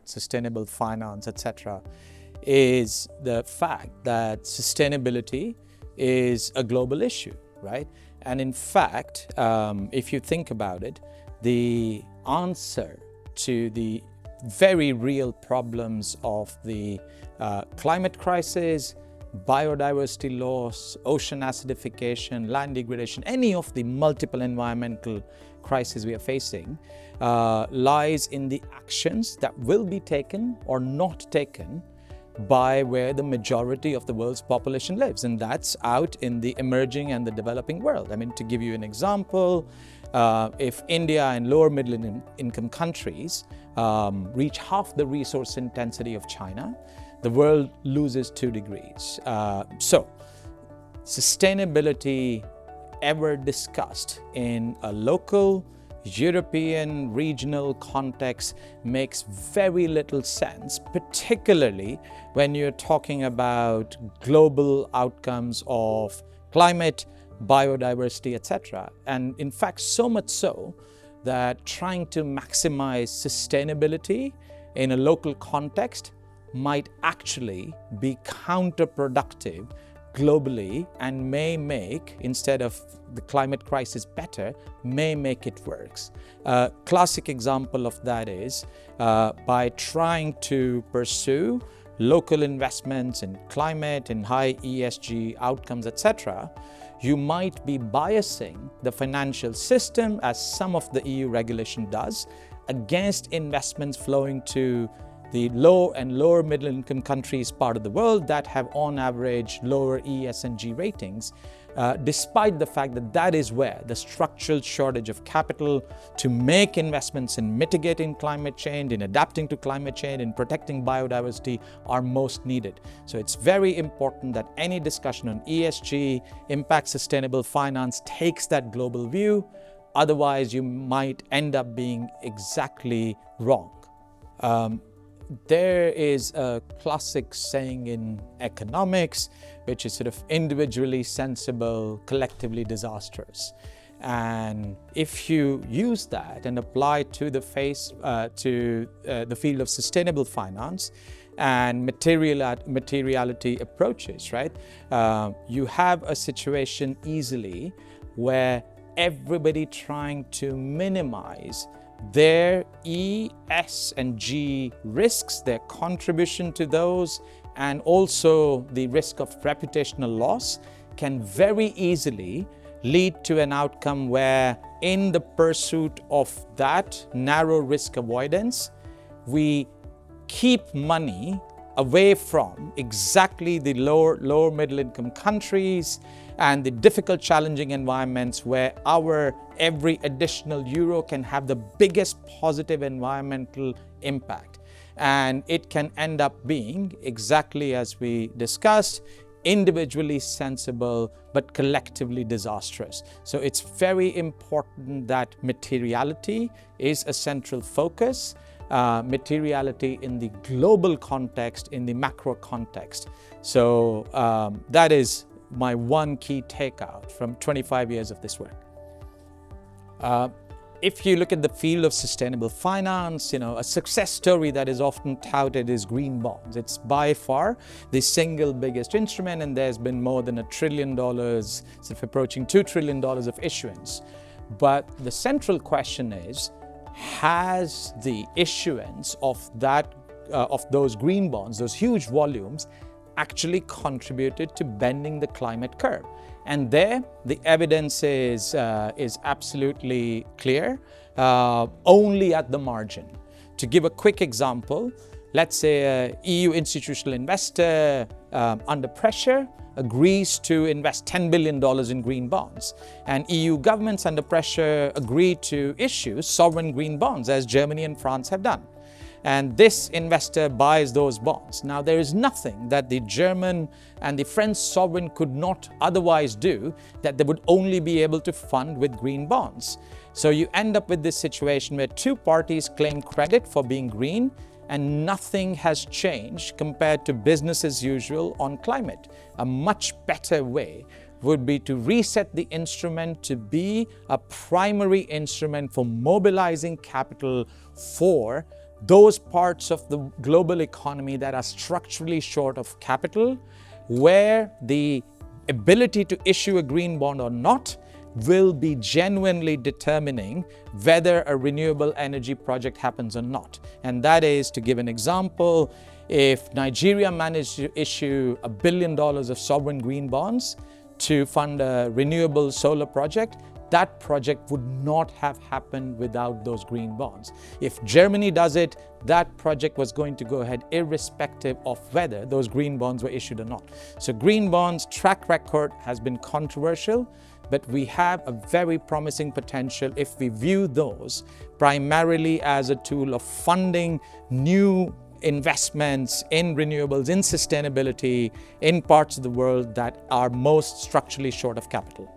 sustainable finance, etc., is the fact that sustainability is a global issue, right? And in fact, if you think about it, the answer to the very real problems of the climate crisis, biodiversity loss, ocean acidification, land degradation, any of the multiple environmental crises we are facing lies in the actions that will be taken or not taken by where the majority of the world's population lives, and that's out in the emerging and the developing world. I mean, to give you an example, if India and lower middle income countries reach half the resource intensity of China, the world loses 2 degrees. So, sustainability ever discussed in a local, European, regional context makes very little sense, particularly when you're talking about global outcomes of climate, biodiversity, etc. And in fact, so much so that trying to maximize sustainability in a local context might actually be counterproductive globally and may make, instead of the climate crisis better, may make it worse. A classic example of that is by trying to pursue local investments in climate, in high ESG outcomes, etc., you might be biasing the financial system, as some of the EU regulation does, against investments flowing to the low and lower middle income countries part of the world that have on average lower ESG ratings, despite the fact that that is where the structural shortage of capital to make investments in mitigating climate change, in adapting to climate change, in protecting biodiversity are most needed. So it's very important that any discussion on ESG, impact sustainable finance, takes that global view. Otherwise, you might end up being exactly wrong. There is a classic saying in economics, which is sort of individually sensible, collectively disastrous. And if you use that and apply to the field of sustainable finance and materiality approaches, right? You have a situation easily where everybody trying to minimize their E, S, and G risks, their contribution to those, and also the risk of reputational loss can very easily lead to an outcome where, in the pursuit of that narrow risk avoidance, we keep money away from exactly the lower middle income countries and the difficult, challenging environments where our every additional euro can have the biggest positive environmental impact. And it can end up being, exactly as we discussed, individually sensible but collectively disastrous. So it's very important that materiality is a central focus. Materiality in the global context, in the macro context. So that is my one key takeout from 25 years of this work. If you look at the field of sustainable finance, a success story that is often touted is green bonds. It's by far the single biggest instrument, and there's been more than $1 trillion, sort of approaching $2 trillion of issuance. But the central question is, has the issuance of those green bonds, those huge volumes, actually contributed to bending the climate curve? And there, the evidence is absolutely clear, only at the margin. To give a quick example, let's say an EU institutional investor under pressure agrees to invest $10 billion in green bonds, and EU governments under pressure agree to issue sovereign green bonds, as Germany and France have done. And this investor buys those bonds. Now, there is nothing that the German and the French sovereign could not otherwise do that they would only be able to fund with green bonds. So you end up with this situation where two parties claim credit for being green, and nothing has changed compared to business as usual on climate. A much better way would be to reset the instrument to be a primary instrument for mobilizing capital for those parts of the global economy that are structurally short of capital, where the ability to issue a green bond or not will be genuinely determining whether a renewable energy project happens or not. And that is, to give an example, if Nigeria managed to issue $1 billion of sovereign green bonds to fund a renewable solar project, that project would not have happened without those green bonds. If Germany does it, that project was going to go ahead irrespective of whether those green bonds were issued or not. So green bonds track record has been controversial, but we have a very promising potential if we view those primarily as a tool of funding new investments in renewables, in sustainability, in parts of the world that are most structurally short of capital.